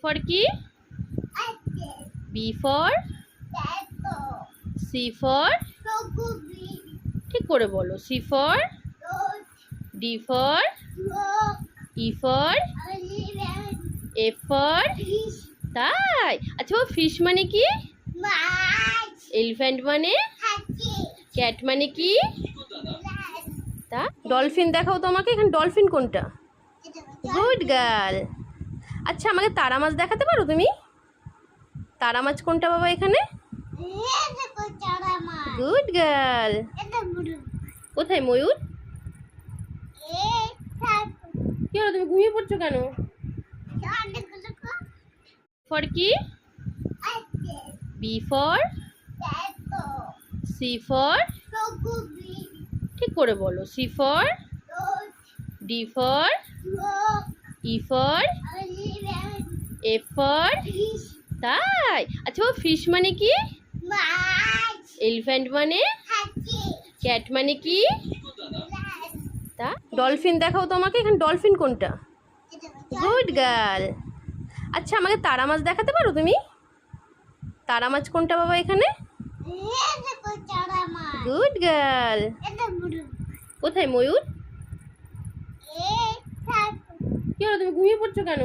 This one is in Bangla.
ফর কি? বি ফর সি ফর, ঠিক করে বলো। C for, D for, E for, F for, তাই? আচ্ছা ও ফিশ মানে কি? এলিফ্যান্ট মানে? ক্যাট মানে কি? তা ডলফিন দেখাও তো আমাকে, এখানে ডলফিন কোনটা? Good girl. আচ্ছা আমাকে তারা মাছ দেখাতে পারো তুমি? তারা মাছ কোনটা বাবা এখানে? Good girl. কোথায় ময়ূর? কি হলো, তুমি ঘুমিয়ে পড়ছো কেন? ফর কি? বি ফর সি ফর, ঠিক করে বলো। C for, D for, E for, F for, তাই? আচ্ছা ও ফিশ মানে কি? এলিফ্যান্ট মানে? ক্যাট মানে কি? তা ডলফিন দেখাও তো আমাকে, এখানে ডলফিন কোনটা? Good girl. আচ্ছা আমাকে তারা মাছ দেখাতে পারো তুমি? তারা মাছ কোনটা বাবা এখানে? Good girl. কোথায় ময়ূর? কি হলো, তুমি ঘুমিয়ে পড়ছো কেন?